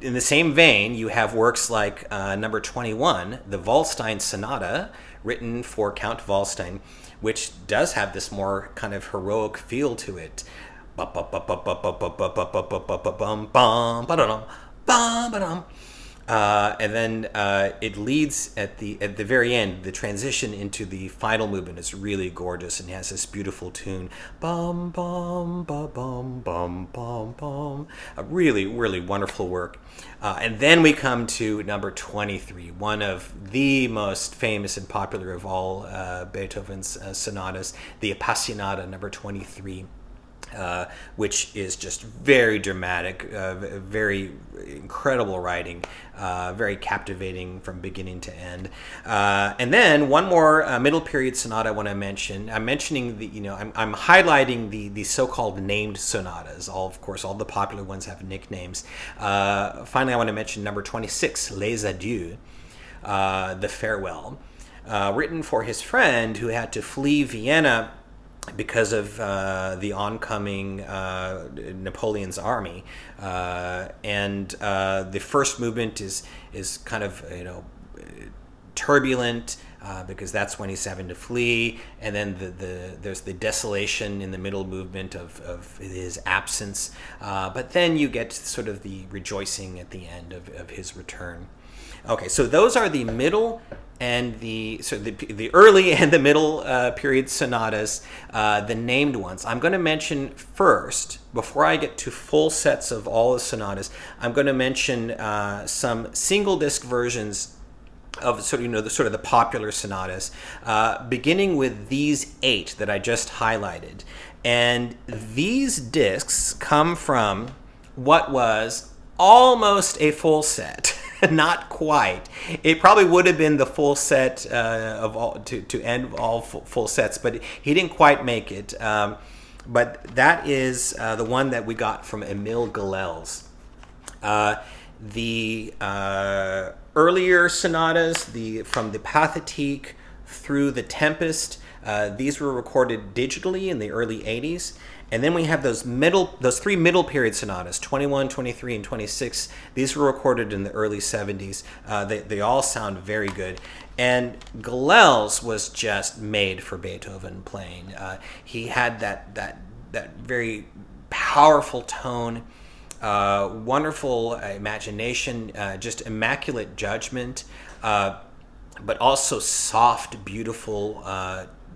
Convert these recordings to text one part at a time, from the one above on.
in the same vein, you have works like number 21, the Waldstein Sonata, written for Count Waldstein, which does have this more kind of heroic feel to it. And then it leads at the very end. The transition into the final movement is really gorgeous and has this beautiful tune. Bum bum ba bum bum bum bum. A really really wonderful work. And then we come to number 23, one of the most famous and popular of all Beethoven's sonatas, the Appassionata number 23. Which is just very dramatic, very incredible writing, very captivating from beginning to end. And then one more middle period sonata I want to mention. I'm mentioning I'm highlighting the so-called named sonatas. Of course, all the popular ones have nicknames. Finally, I want to mention number 26, Les Adieux, the Farewell, written for his friend who had to flee Vienna because of the oncoming Napoleon's army, and the first movement is kind of turbulent because that's when he's having to flee, and then there's the desolation in the middle movement of his absence, but then you get sort of the rejoicing at the end of his return. Okay, so those are the middle and the early and the middle period sonatas, the named ones. I'm going to mention first, before I get to full sets of all the sonatas, I'm going to mention some single disc versions of sort of the popular sonatas, beginning with these 8 that I just highlighted. And these discs come from what was almost a full set. Not quite. It probably would have been the full set of all to end all full sets, but he didn't quite make it. But that is the one that we got from Emil Gilels. The earlier sonatas, from the Pathétique through the Tempest, these were recorded digitally in the early 80s. And then we have those 3 middle period sonatas, 21, 23, and 26. These were recorded in the early 70s. They all sound very good. And Gilels was just made for Beethoven playing. He had that very powerful tone, wonderful imagination, just immaculate judgment, but also soft, beautiful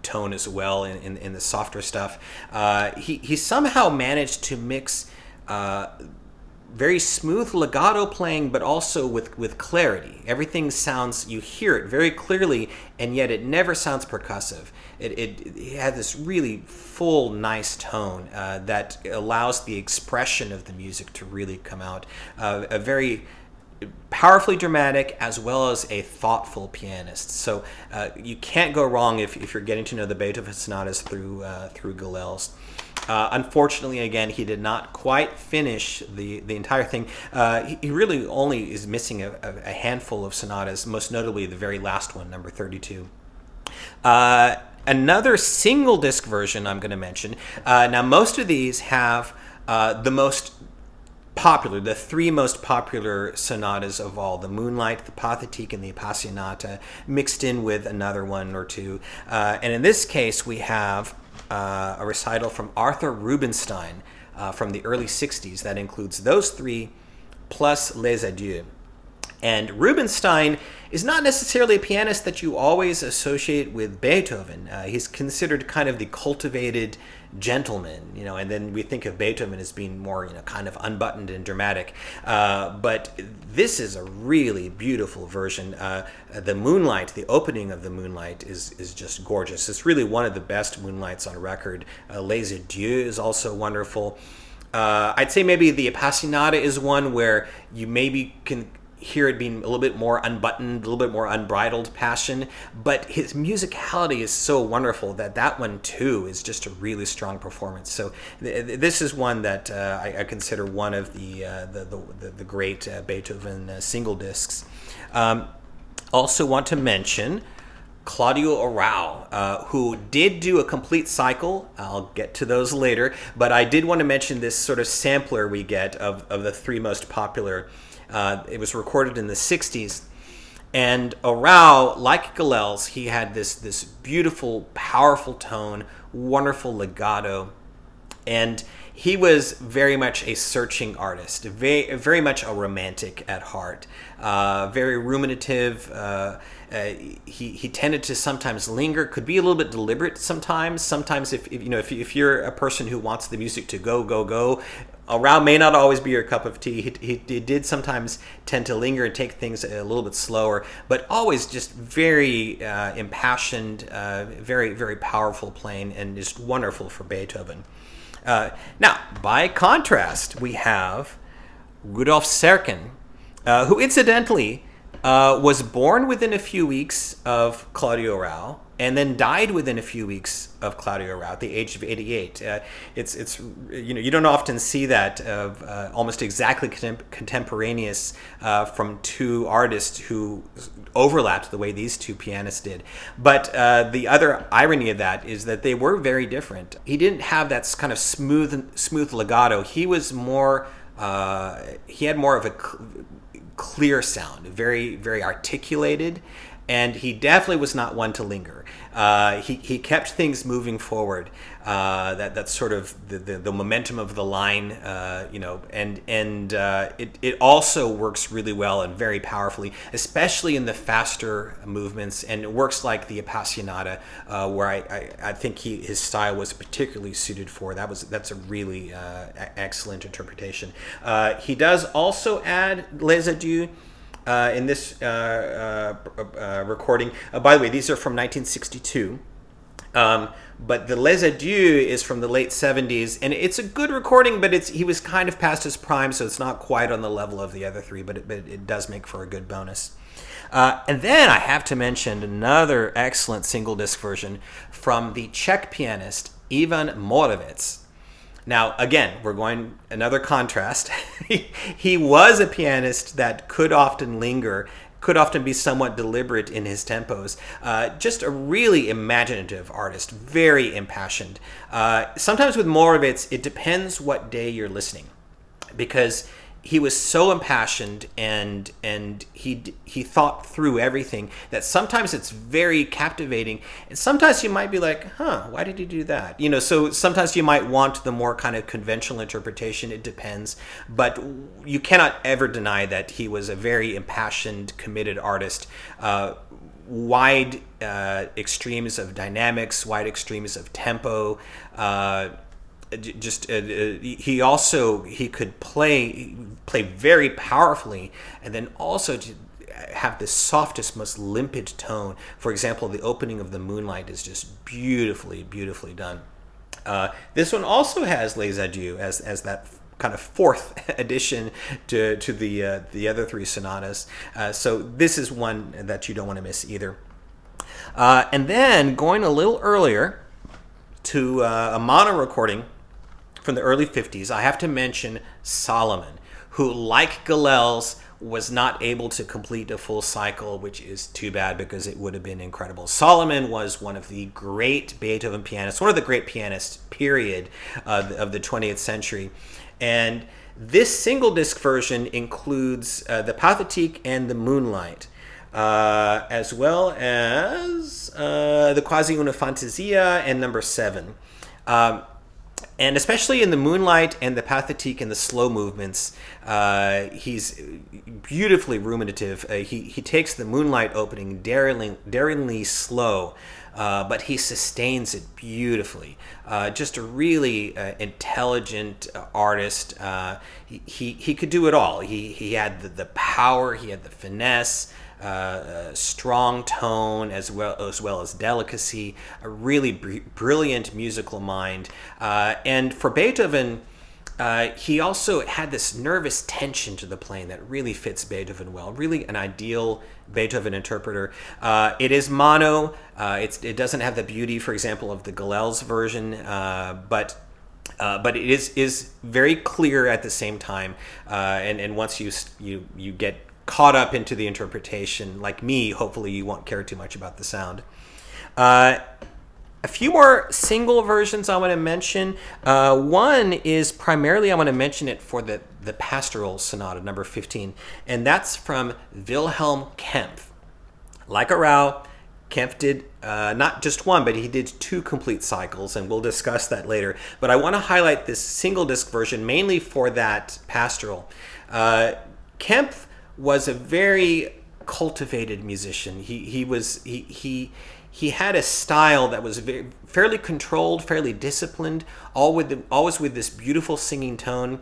tone as well in the softer stuff. He somehow managed to mix very smooth legato playing, but also with clarity. Everything sounds, you hear it very clearly, and yet it never sounds percussive. It had this really full, nice tone that allows the expression of the music to really come out. A very powerfully dramatic as well as a thoughtful pianist. So you can't go wrong if you're getting to know the Beethoven sonatas through Gilels. Unfortunately, again, he did not quite finish the entire thing. He really only is missing a handful of sonatas, most notably the very last one, number 32. Another single disc version I'm going to mention. Now, most of these have the 3 most popular sonatas of all, the Moonlight, the Pathétique, and the Appassionata, mixed in with another one or two. And in this case, we have a recital from Arthur Rubinstein from the early 60s that includes those 3 plus Les Adieux. And Rubinstein is not necessarily a pianist that you always associate with Beethoven. He's considered kind of the cultivated gentleman, and then we think of Beethoven as being more, kind of unbuttoned and dramatic. But this is a really beautiful version. The Moonlight, the opening of the Moonlight is just gorgeous. It's really one of the best Moonlights on record. Les Adieux is also wonderful. I'd say maybe the Appassionata is one where you maybe can hear it being a little bit more unbuttoned, a little bit more unbridled passion, but his musicality is so wonderful that one too is just a really strong performance. So this is one that I consider one of the great Beethoven single discs. Also want to mention Claudio Arrau, who did do a complete cycle. I'll get to those later, but I did want to mention this sort of sampler we get of the 3 most popular. It was recorded in the 60s. And Arau, like Gilels, he had this beautiful, powerful tone, wonderful legato, and he was very much a searching artist, very much a romantic at heart, very ruminative. He tended to sometimes linger, could be a little bit deliberate sometimes. Sometimes, if you're a person who wants the music to go, Arau may not always be your cup of tea. He did sometimes tend to linger and take things a little bit slower, but always just very impassioned, very, very powerful playing, and just wonderful for Beethoven. Now, by contrast, we have Rudolf Serkin, who incidentally was born within a few weeks of Claudio Arau, and then died within a few weeks of Claudio Arau at the age of 88. It's you don't often see that of almost exactly contemporaneous from two artists who overlapped the way these two pianists did. But the other irony of that is that they were very different. He didn't have that kind of smooth legato. He was more. He had more of a clear sound, very, very articulated, and he definitely was not one to linger. He kept things moving forward. That's sort of the momentum of the line, and it also works really well and very powerfully, especially in the faster movements, and it works like the Appassionata, where I think his style was particularly suited for. That's a really excellent interpretation. He does also add Les Adieux in this recording. By the way, these are from 1962. But the Les Adieux is from the late 70s, and it's a good recording, but he was kind of past his prime, so it's not quite on the level of the other three, but it does make for a good bonus. And then I have to mention another excellent single disc version from the Czech pianist Ivan Moravec. Now, again, we're going another contrast. He was a pianist that could often linger, could often be somewhat deliberate in his tempos. Just a really imaginative artist, very impassioned. Sometimes with Moravec, it depends what day you're listening, because he was so impassioned and he thought through everything that sometimes it's very captivating, and sometimes you might be like, why did he do that? So sometimes you might want the more kind of conventional interpretation. It depends, but you cannot ever deny that he was a very impassioned, committed artist. Wide extremes of dynamics, wide extremes of tempo. He could play very powerfully, and then also to have the softest, most limpid tone. For example, the opening of the Moonlight is just beautifully done. This one also has Les Adieux as that kind of fourth addition to the other three sonatas. So this is one that you don't want to miss either. And then going a little earlier to a mono recording from the early 50s, I have to mention Solomon, who, like Gilels, was not able to complete a full cycle, which is too bad because it would have been incredible. Solomon was one of the great Beethoven pianists, one of the great pianists, period, of the 20th century. And this single disc version includes the Pathétique and the Moonlight, as well as the Quasi una Fantasia and number 7. And especially in the Moonlight and the Pathétique and the slow movements, he's beautifully ruminative. He takes the Moonlight opening daringly slow, but he sustains it beautifully. Just a really intelligent artist. He could do it all. He had the power, he had the finesse, strong tone as well as delicacy, a really brilliant musical mind. And for Beethoven, he also had this nervous tension to the playing that really fits Beethoven well. Really an ideal Beethoven interpreter. It is mono. It doesn't have the beauty, for example, of the Gilels version, but it is very clear at the same time. And once you get caught up into the interpretation, like me, hopefully you won't care too much about the sound. A few more single versions I want to mention. One is primarily I want to mention it for the Pastoral Sonata, number 15, and that's from Wilhelm Kempff. Like a Rao, Kempff did not just one, but he did two complete cycles, and we'll discuss that later. But I want to highlight this single disc version mainly for that Pastoral. Kempff was a very cultivated musician. He had a style that was fairly controlled, fairly disciplined, always with this beautiful singing tone.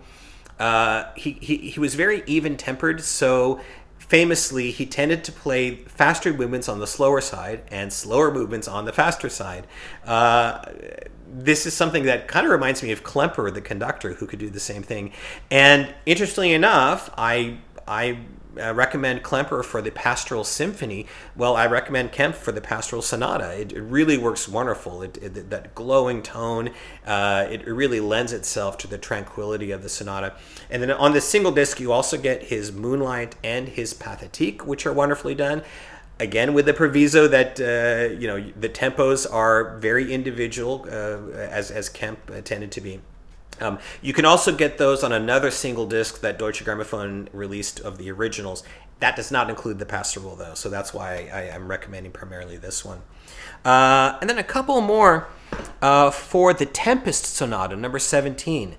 He was very even-tempered, so famously he tended to play faster movements on the slower side and slower movements on the faster side. This is something that kind of reminds me of Klemper, the conductor, who could do the same thing. And interestingly enough, I recommend Klemper for the Pastoral Symphony. Well, I recommend Kempff for the Pastoral Sonata. It really works wonderful. That glowing tone, it really lends itself to the tranquility of the sonata. And then on the single disc, you also get his Moonlight and his Pathétique, which are wonderfully done. Again, with the proviso that the tempos are very individual, as Kempff tended to be. You can also get those on another single disc that Deutsche Grammophon released of the originals. That does not include the Pastoral, though, so that's why I am recommending primarily this one. And then a couple more for the Tempest Sonata, number 17.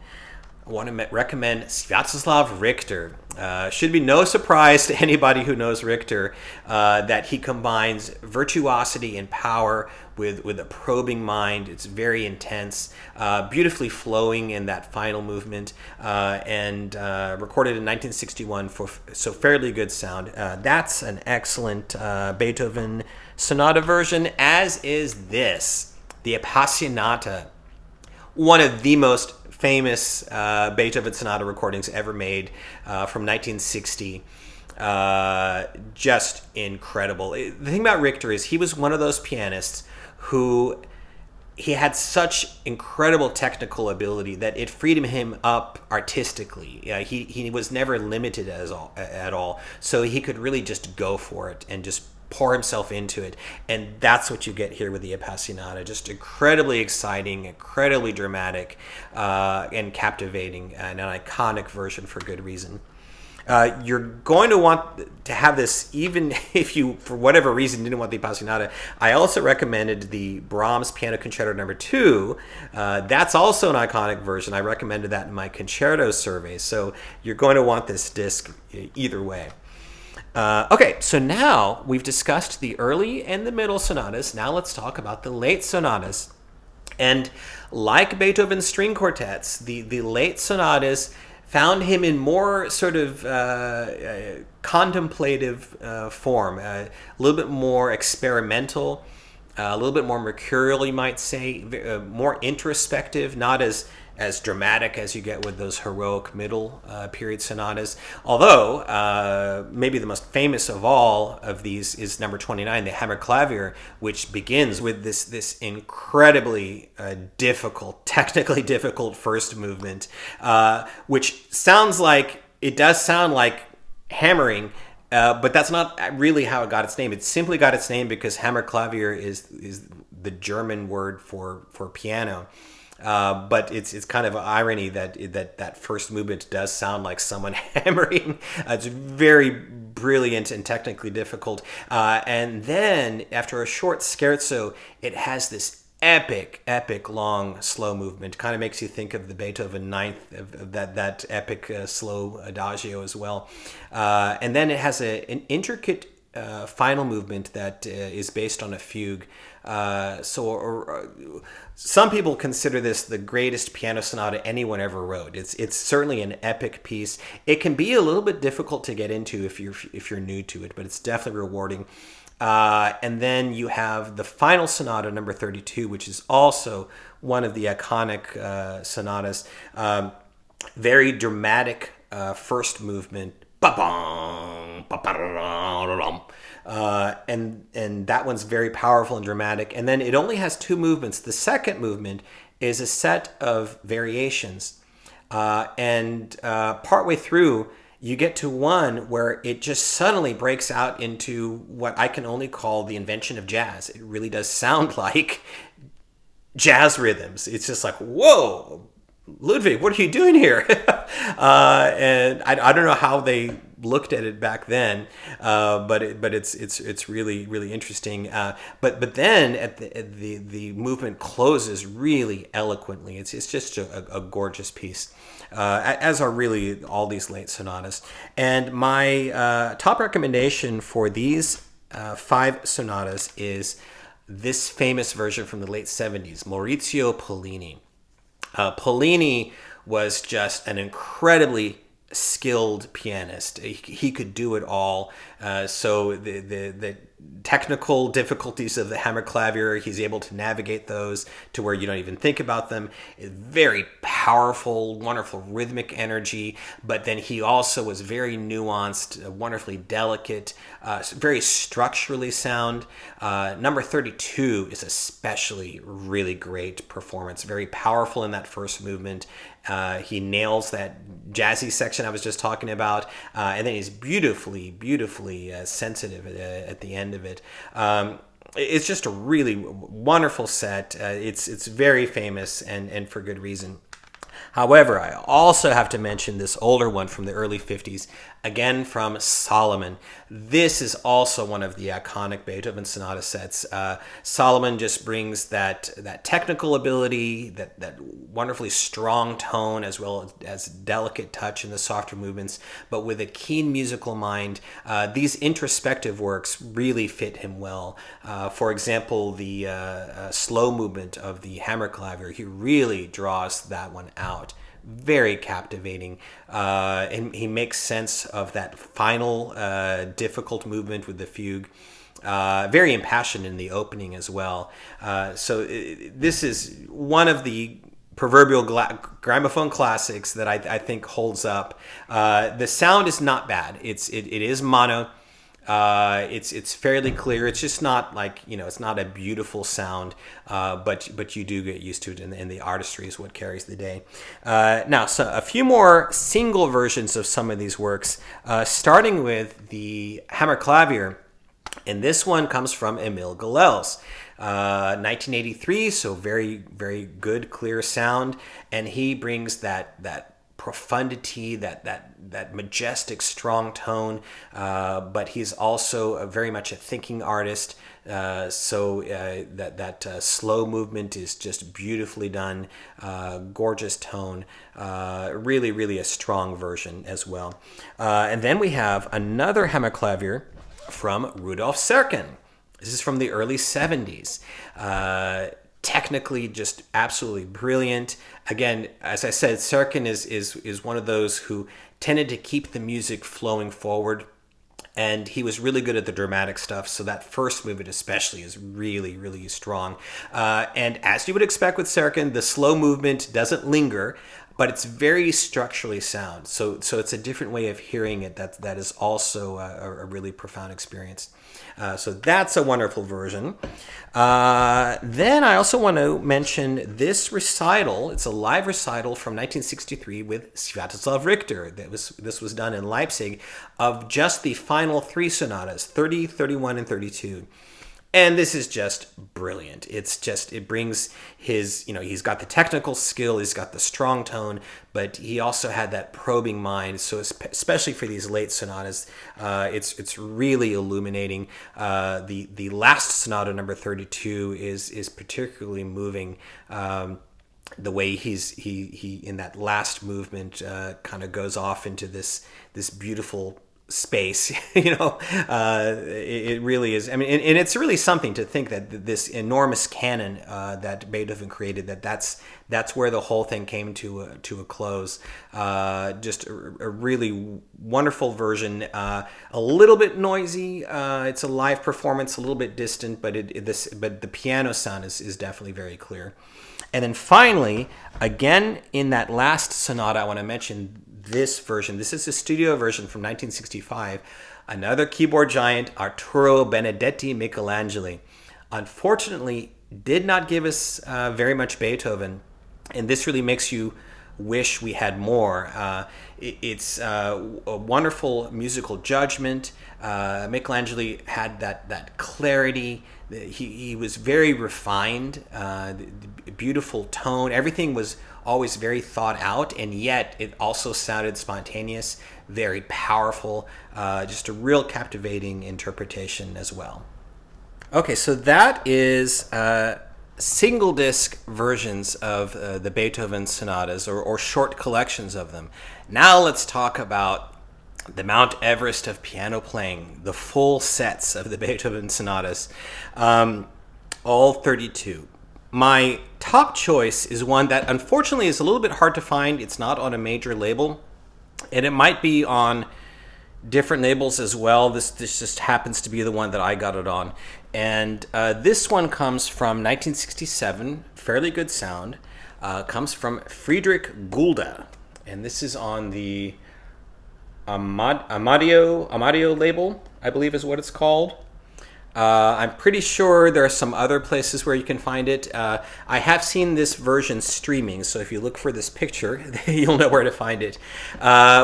I want to recommend Sviatoslav Richter. Should be no surprise to anybody who knows Richter that he combines virtuosity and power with a probing mind. It's very intense, beautifully flowing in that final movement, and recorded in 1961 so fairly good sound. That's an excellent Beethoven sonata version, as is this, the Appassionata, one of the most famous Beethoven sonata recordings ever made from 1960. Just incredible. The thing about Richter is he was one of those pianists who he had such incredible technical ability that it freed him up artistically. He was never limited at all. So he could really just go for it and just pour himself into it. And that's what you get here with the Appassionata. Just incredibly exciting, incredibly dramatic, and captivating, and an iconic version for good reason. You're going to want to have this even if you, for whatever reason, didn't want the Appassionata. I also recommended the Brahms Piano Concerto number 2. That's also an iconic version. I recommended that in my concerto survey. So you're going to want this disc either way. Okay, so now we've discussed the early and the middle sonatas. Now let's talk about the late sonatas. And like Beethoven's string quartets, the late sonatas found him in more sort of contemplative form, a little bit more experimental, a little bit more mercurial, you might say, more introspective, not as dramatic as you get with those heroic middle period sonatas. Although, maybe the most famous of all of these is number 29, the Hammerklavier, which begins with this incredibly technically difficult first movement, which does sound like hammering, but that's not really how it got its name. It simply got its name because Hammerklavier is the German word for piano. But it's kind of an irony that first movement does sound like someone hammering. It's very brilliant and technically difficult. And then after a short scherzo, it has this epic long slow movement. Kind of makes you think of the Beethoven Ninth, of that epic slow adagio as well. And then it has an intricate final movement that is based on a fugue. Some people consider this the greatest piano sonata anyone ever wrote. It's certainly an epic piece. It can be a little bit difficult to get into if you're new to it, but it's definitely rewarding. And then you have the final sonata, number 32, which is also one of the iconic sonatas. Very dramatic first movement. Ba-bong, ba-ba-da-da-da-dum. And that one's very powerful and dramatic. And then it only has two movements. The second movement is a set of variations. And partway through, you get to one where it just suddenly breaks out into what I can only call the invention of jazz. It really does sound like jazz rhythms. It's just like, whoa, Ludwig, what are you doing here? And I don't know how they looked at it back then, but it's really interesting. But then at the movement closes really eloquently. It's just a gorgeous piece, as are really all these late sonatas. And my top recommendation for these 5 sonatas is this famous version from the late 70s, Maurizio Pollini. Pollini was just an incredibly skilled pianist. He could do it all. So the technical difficulties of the hammerklavier, he's able to navigate those to where you don't even think about them. Very powerful, wonderful rhythmic energy, but then he also was very nuanced, wonderfully delicate, very structurally sound. Number 32 is especially really great performance, very powerful in that first movement. He nails that jazzy section I was just talking about, and then he's beautifully sensitive at the end of it. It's just a really wonderful set. It's very famous and for good reason. However, I also have to mention this older one from the early 50s, again from Solomon. This is also one of the iconic Beethoven sonata sets. Solomon just brings that technical ability, that wonderfully strong tone, as well as delicate touch in the softer movements, but with a keen musical mind. These introspective works really fit him well. For example, the slow movement of the hammerklavier, he really draws that one out. Very captivating, and he makes sense of that final difficult movement with the fugue. Very impassioned in the opening as well. This is one of the proverbial gramophone classics that I think holds up. The sound is not bad. It is mono. It's fairly clear. It's just not like, it's not a beautiful sound, but you do get used to it, and the artistry is what carries the day. Now, so a few more single versions of some of these works, starting with the hammerklavier, and this one comes from Emil Galels. 1983, so very, very good, clear sound, and he brings that profundity, that majestic, strong tone, but he's also very much a thinking artist. So that slow movement is just beautifully done, gorgeous tone, really a strong version as well. And then we have another hammerklavier from Rudolf Serkin. This is from the early 70s. Technically just absolutely brilliant. Again, as I said, Serkin is one of those who tended to keep the music flowing forward, and he was really good at the dramatic stuff, so that first movement especially is really strong. And as you would expect with Serkin, the slow movement doesn't linger, but it's very structurally sound. So it's a different way of hearing it that is also a really profound experience. So that's a wonderful version. Then I also want to mention this recital. It's a live recital from 1963 with Sviatoslav Richter. This was done in Leipzig, of just the final 3 sonatas, 30, 31, and 32. And this is just brilliant. It brings his, he's got the technical skill, he's got the strong tone, but he also had that probing mind. So especially for these late sonatas, it's really illuminating. The last sonata, number 32, is particularly moving. The way he in that last movement kind of goes off into this beautiful space. It really is. I mean, and it's really something to think that this enormous canon that Beethoven created, that's where the whole thing came to a close. Just a really wonderful version. A little bit noisy. It's a live performance, a little bit distant, but the piano sound is definitely very clear. And then finally, again in that last sonata, I want to mention this version. This is a studio version from 1965. Another keyboard giant, Arturo Benedetti Michelangeli. Unfortunately, did not give us very much Beethoven, and this really makes you wish we had more. It's a wonderful musical judgment. Michelangeli had that clarity, he was very refined, the beautiful tone. Everything was always very thought out, and yet it also sounded spontaneous, very powerful, just a real captivating interpretation as well. Okay, so that is single disc versions of the Beethoven sonatas, or short collections of them. Now let's talk about the Mount Everest of piano playing, the full sets of the Beethoven sonatas, all 32. My top choice is one that unfortunately is a little bit hard to find. It's not on a major label, and it might be on different labels as well. This just happens to be the one that I got it on. And this one comes from 1967, fairly good sound. Comes from Friedrich Gulda, and this is on the Amadio label, I believe is what it's called. I'm pretty sure there are some other places where you can find it. I have seen this version streaming, so if you look for this picture, you'll know where to find it.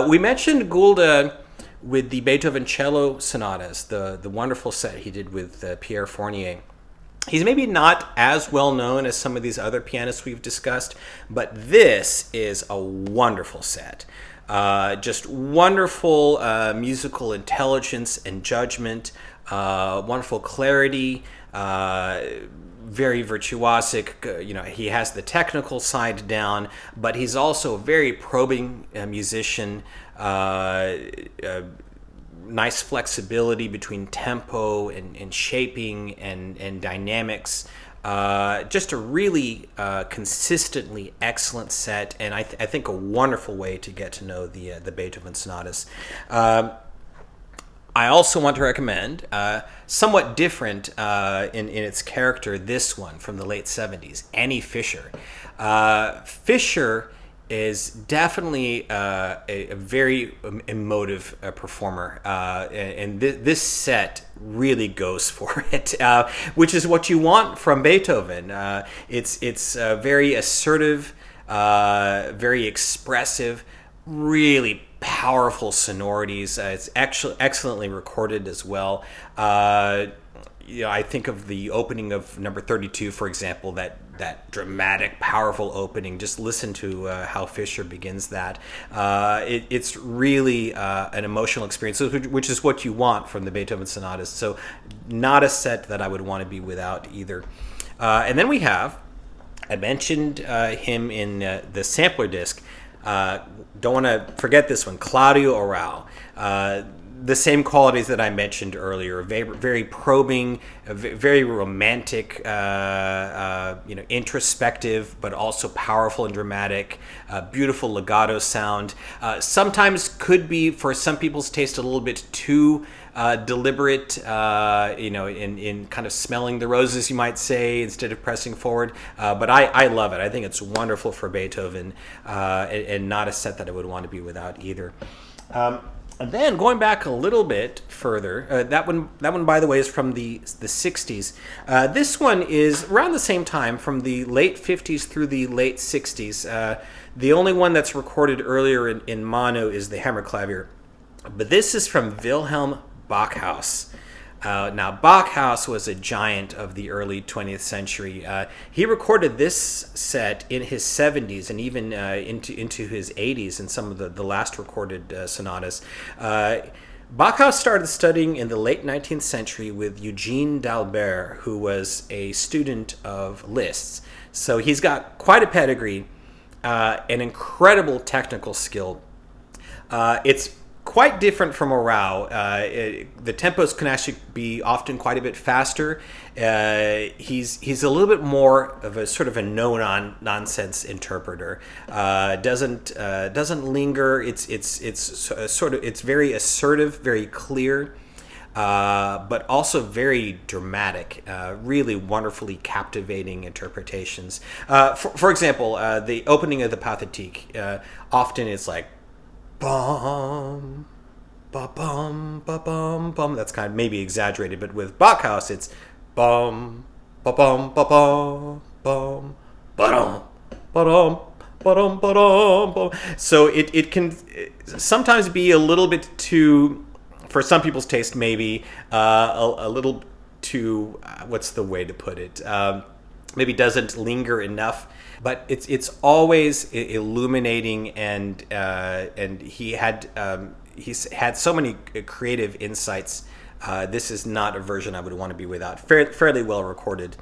We mentioned Gulda with the Beethoven cello sonatas, the wonderful set he did with Pierre Fournier. He's maybe not as well known as some of these other pianists we've discussed, but this is a wonderful set. Just wonderful musical intelligence and judgment, wonderful clarity, very virtuosic. He has the technical side down, but he's also a very probing musician. Nice flexibility between tempo and shaping and dynamics. Just a really consistently excellent set, and I think a wonderful way to get to know the Beethoven sonatas. I also want to recommend, somewhat different in its character, this one from the late 70s, Annie Fisher. Fisher is definitely a very emotive performer, and this set really goes for it, which is what you want from Beethoven. It's very assertive, very expressive, really powerful sonorities. It's actually excellently recorded as well. I think of the opening of number 32, for example, that dramatic, powerful opening. Just listen to how Fischer begins that. It's really an emotional experience, which is what you want from the Beethoven sonatas. So not a set that I would want to be without either. And then we have, I mentioned him in the sampler disc. Don't want to forget this one, Claudio Arrau. The same qualities that I mentioned earlier, very, very probing, very romantic, introspective, but also powerful and dramatic, beautiful legato sound. Sometimes could be, for some people's taste, a little bit too deliberate, in kind of smelling the roses, you might say, instead of pressing forward. But I love it. I think it's wonderful for Beethoven, and not a set that I would want to be without either. And then going back a little bit further, that one, by the way, is from the 60s. This one is around the same time, from the late 50s through the late 60s. The only one that's recorded earlier in mono is the Hammerklavier. But this is from Wilhelm Backhaus. Now, Backhaus was a giant of the early 20th century. He recorded this set in his 70s and even into his 80s in some of the last recorded sonatas. Backhaus started studying in the late 19th century with Eugene d'Albert, who was a student of Liszt's. So he's got quite a pedigree, an incredible technical skill. It's quite different from Arrau. The tempos can actually be often quite a bit faster. He's a little bit more of a sort of a no-nonsense interpreter. Doesn't linger. It's very assertive, very clear, but also very dramatic. Really wonderfully captivating interpretations. For example, the opening of the Pathétique, often it's like bum, ba bum, ba bum, bum. That's kind of maybe exaggerated, but with Backhaus, it's bum, ba bum, ba bum, bum, ba dum, ba dum, ba dum, ba dum. So it can sometimes be a little bit too, for some people's taste, maybe a little what's the way to put it? Maybe doesn't linger enough, but it's always illuminating, and he's had so many creative insights. This is not a version I would want to be without. Fairly well recorded,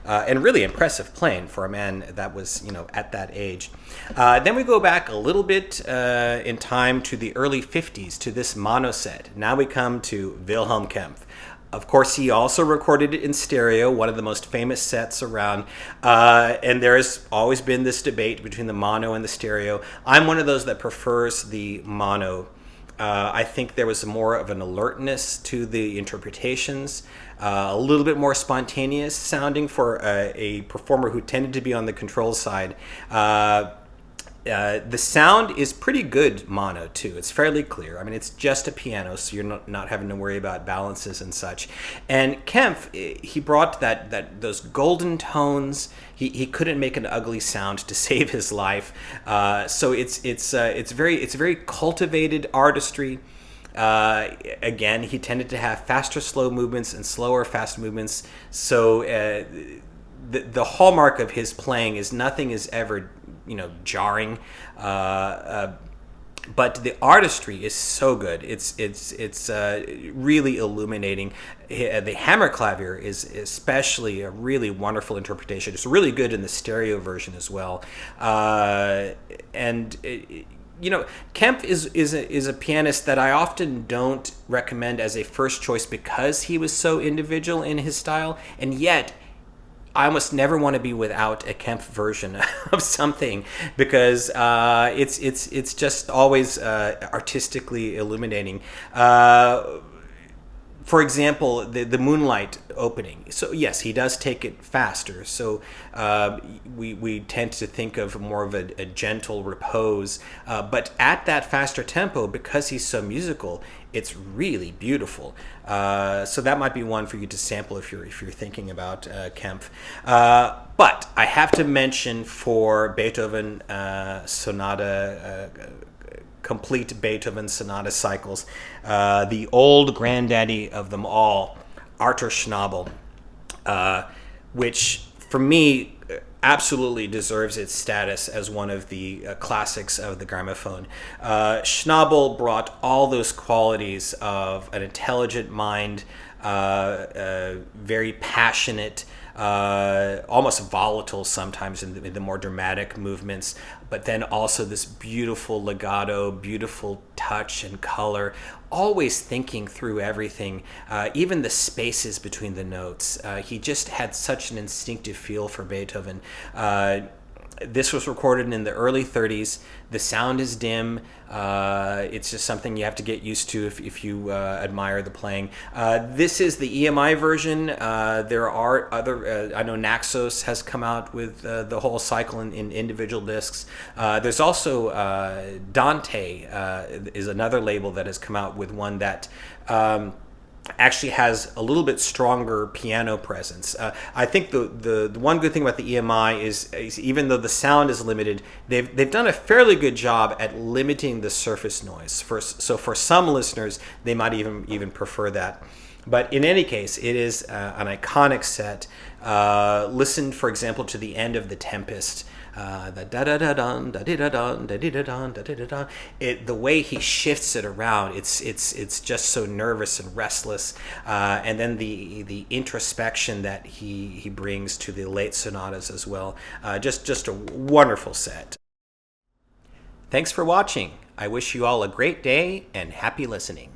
and really impressive playing for a man that was, at that age. Then we go back a little bit in time to the early 50s to this mono set. Now we come to Wilhelm Kempff. Of course, he also recorded it in stereo, one of the most famous sets around. And there has always been this debate between the mono and the stereo. I'm one of those that prefers the mono. I think there was more of an alertness to the interpretations, a little bit more spontaneous sounding for a performer who tended to be on the control side. The sound is pretty good mono too. It's fairly clear. I mean, it's just a piano, so you're not having to worry about balances and such. And Kempff, he brought those golden tones. He couldn't make an ugly sound to save his life. So it's very cultivated artistry. Again, he tended to have faster slow movements and slower fast movements. So the hallmark of his playing is nothing is ever jarring, but the artistry is so good. It's really illuminating. The hammer clavier is especially a really wonderful interpretation. It's really good in the stereo version as well. Kempff is a pianist that I often don't recommend as a first choice because he was so individual in his style, and yet I almost never want to be without a Kempff version of something because it's just always artistically illuminating. For example, the Moonlight opening. So yes, he does take it faster. So we tend to think of more of a gentle repose. But at that faster tempo, because he's so musical, it's really beautiful. So that might be one for you to sample if you're thinking about Kempff. But I have to mention for Beethoven Sonata. Complete Beethoven Sonata cycles, the old granddaddy of them all, Arthur Schnabel, which for me absolutely deserves its status as one of the classics of the gramophone. Schnabel brought all those qualities of an intelligent mind, very passionate, almost volatile sometimes in the more dramatic movements, but then also this beautiful legato, beautiful touch and color, always thinking through everything, even the spaces between the notes. He just had such an instinctive feel for Beethoven. This was recorded in the early 30s. The sound is dim. It's just something you have to get used to if you admire the playing. This is the EMI version. There are other, I know Naxos has come out with the whole cycle in individual discs. There's also Dante is another label that has come out with one that actually has a little bit stronger piano presence. I think the one good thing about the EMI is even though the sound is limited, they've done a fairly good job at limiting the surface noise. So for some listeners, they might even prefer that. But in any case, it is an iconic set. Listen, for example, to the end of The Tempest. The way he shifts it around, it's just so nervous and restless, and then the introspection that he brings to the late sonatas as well. Just a wonderful set. Thanks for watching. I wish you all a great day and happy listening.